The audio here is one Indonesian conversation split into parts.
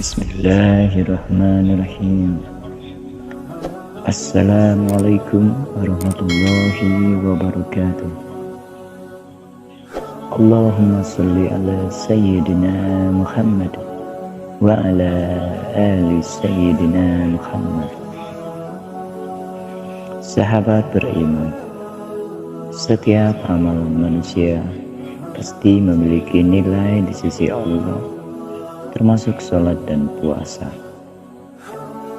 Bismillahirrahmanirrahim. Assalamualaikum warahmatullahi wabarakatuh. Allahumma salli ala Sayyidina Muhammad wa ala ali Sayyidina Muhammad. Sahabat beriman, setiap amal manusia pasti memiliki nilai di sisi Allah, termasuk sholat dan puasa.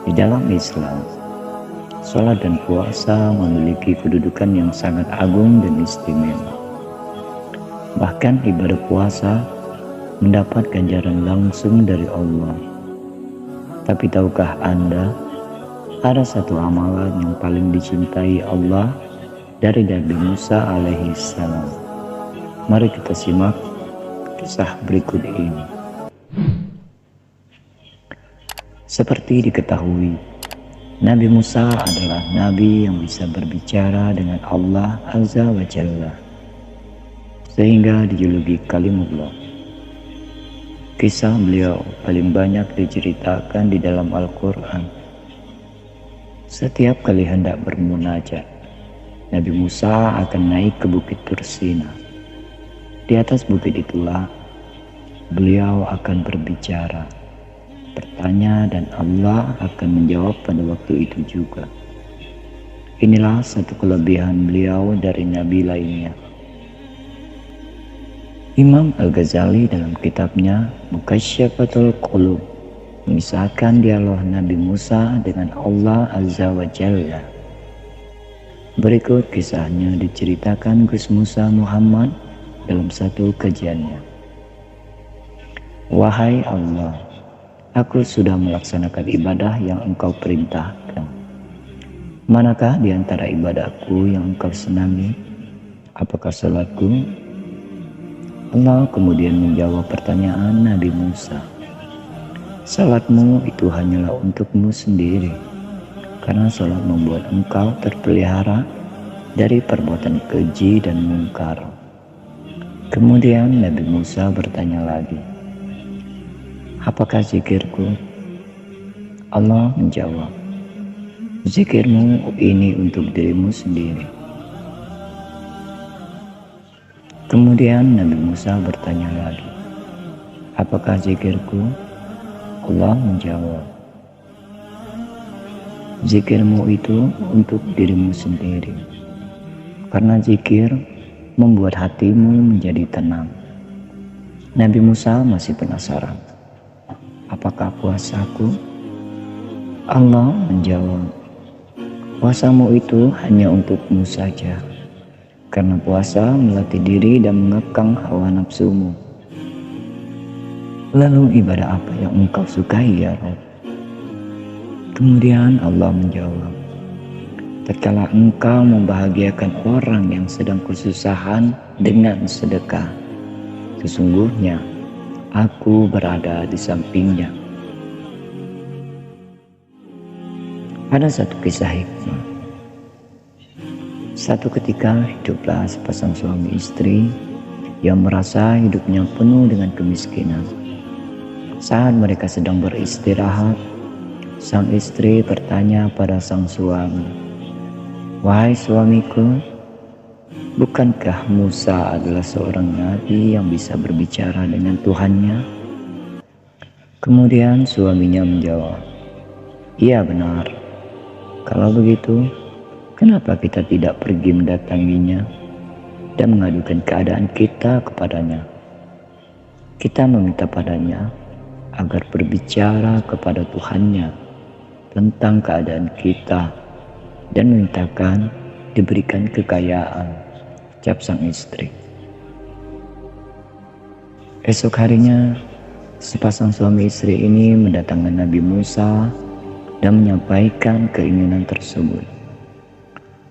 Di dalam Islam, sholat dan puasa memiliki kedudukan yang sangat agung dan istimewa. Bahkan ibadah puasa mendapat ganjaran langsung dari Allah. Tapi tahukah Anda, ada satu amalan yang paling dicintai Allah dari Nabi Musa alaihi salam. Mari kita simak kisah berikut ini. Seperti diketahui, Nabi Musa adalah nabi yang bisa berbicara dengan Allah Azza wa Jalla, sehingga dijuluki Kalimullah. Kisah beliau paling banyak diceritakan di dalam Al-Quran. Setiap kali hendak bermunajat, Nabi Musa akan naik ke Bukit Tursina. Di atas bukit itulah beliau akan berbicara, bertanya, dan Allah akan menjawab pada waktu itu juga. Inilah satu kelebihan beliau dari nabi lainnya. Imam Al-Ghazali dalam kitabnya Mukasyyafatul Qulub mengisahkan dialog Nabi Musa dengan Allah Azza wa Jalla. Berikut kisahnya diceritakan Gus Musa Muhammad dalam satu kajiannya. Wahai Allah, aku sudah melaksanakan ibadah yang Engkau perintahkan. Manakah di antara ibadahku yang Engkau senangi? Apakah salatku? Allah kemudian menjawab pertanyaan Nabi Musa. Salatmu itu hanyalah untukmu sendiri, karena salat membuat engkau terpelihara dari perbuatan keji dan mungkar. Kemudian Nabi Musa bertanya lagi, apakah zikirku? Allah menjawab, zikirmu ini untuk dirimu sendiri. Kemudian Nabi Musa bertanya lagi, apakah zikirku? Allah menjawab, zikirmu itu untuk dirimu sendiri, karena zikir membuat hatimu menjadi tenang. Nabi Musa masih penasaran, apakah puasaku? Allah menjawab, puasamu itu hanya untukmu saja, karena puasa melatih diri dan mengekang hawa nafsumu. Lalu ibadah apa yang engkau sukai ya Rabb? Kemudian Allah menjawab, tatkala engkau membahagiakan orang yang sedang kesusahan dengan sedekah, sesungguhnya aku berada di sampingnya. Ada satu kisah hikmah. Satu ketika hiduplah sepasang suami istri yang merasa hidupnya penuh dengan kemiskinan. Saat mereka sedang beristirahat, sang istri bertanya pada sang suami, wahai suamiku, bukankah Musa adalah seorang nabi yang bisa berbicara dengan Tuhannya? Kemudian suaminya menjawab, iya benar. Kalau begitu, kenapa kita tidak pergi mendatanginya dan mengadukan keadaan kita kepadanya? Kita meminta padanya agar berbicara kepada Tuhannya tentang keadaan kita dan memintakan diberikan kekayaan, ucap sang istri. Esok harinya, sepasang suami istri ini mendatangi Nabi Musa dan menyampaikan keinginan tersebut.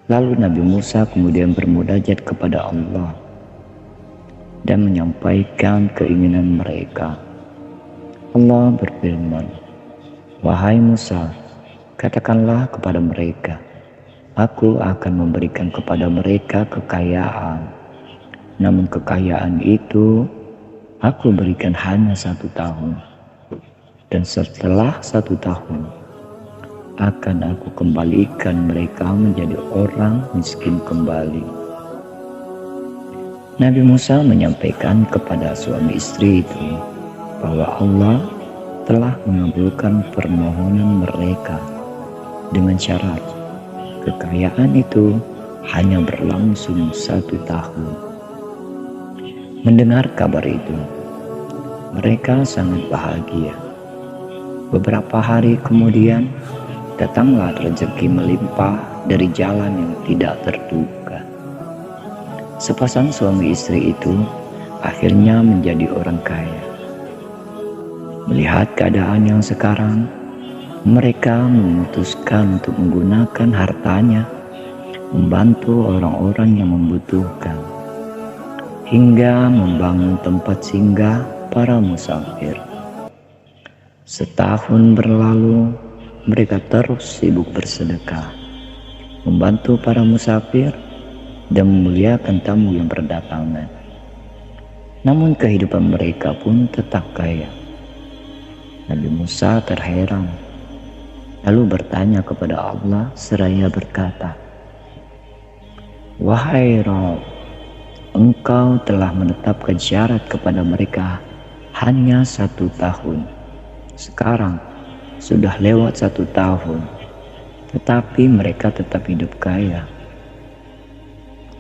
Lalu Nabi Musa kemudian bermunajat kepada Allah dan menyampaikan keinginan mereka. Allah berfirman, wahai Musa, katakanlah kepada mereka, aku akan memberikan kepada mereka kekayaan. Namun kekayaan itu aku berikan hanya 1 tahun. dan setelah 1 tahun akan aku kembalikan mereka menjadi orang miskin kembali. Nabi Musa menyampaikan kepada suami istri itu bahwa Allah telah mengabulkan permohonan mereka dengan syarat kekayaan itu hanya berlangsung 1 tahun. Mendengar kabar itu, mereka sangat bahagia. Beberapa hari kemudian, datanglah rezeki melimpah dari jalan yang tidak terduga. Sepasang suami istri itu akhirnya menjadi orang kaya. Melihat keadaan yang sekarang, mereka memutuskan untuk menggunakan hartanya membantu orang-orang yang membutuhkan, hingga membangun tempat singgah para musafir. Setahun berlalu, mereka terus sibuk bersedekah, membantu para musafir, dan memuliakan tamu yang berdatangan. Namun kehidupan mereka pun tetap kaya. Nabi Musa terheran, lalu bertanya kepada Allah seraya berkata, "Wahai Rabb, Engkau telah menetapkan syarat kepada mereka hanya 1 tahun. Sekarang sudah lewat 1 tahun, tetapi mereka tetap hidup kaya."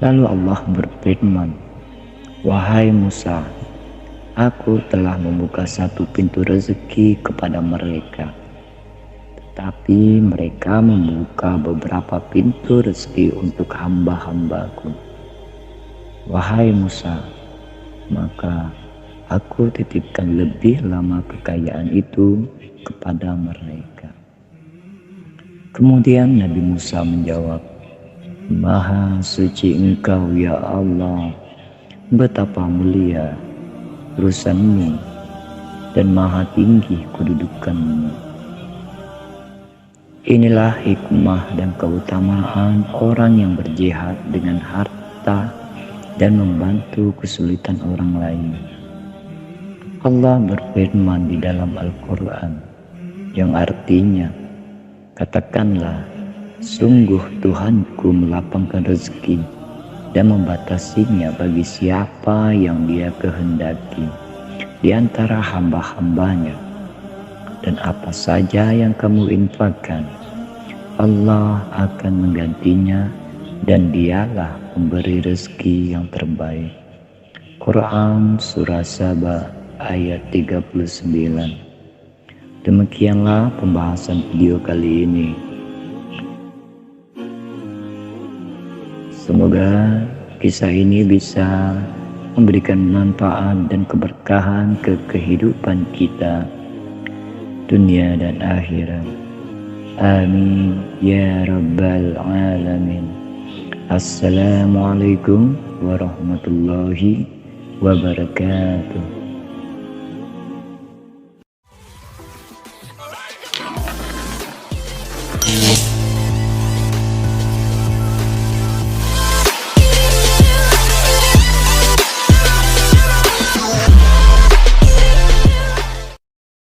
Lalu Allah berfirman, "Wahai Musa, Aku telah membuka 1 pintu rezeki kepada mereka. Tapi mereka membuka beberapa pintu rezeki untuk hamba-hambaku. Wahai Musa, maka aku titipkan lebih lama kekayaan itu kepada mereka." Kemudian Nabi Musa menjawab, "Maha suci Engkau ya Allah, betapa mulia urusanmu dan maha tinggi kedudukanmu." Inilah hikmah dan keutamaan orang yang berjihad dengan harta dan membantu kesulitan orang lain. Allah berfirman di dalam Al-Quran yang artinya, "Katakanlah, sungguh Tuhanku melapangkan rezeki dan membatasinya bagi siapa yang Dia kehendaki di antara hamba-hambanya. Dan apa saja yang kamu infakkan, Allah akan menggantinya, dan Dialah pemberi rezeki yang terbaik." Quran Surah Saba ayat 39. Demikianlah pembahasan video kali ini. Semoga kisah ini bisa memberikan manfaat dan keberkahan ke kehidupan kita, dunia dan akhirat. Amin ya rabbal alamin. Assalamualaikum warahmatullahi wabarakatuh.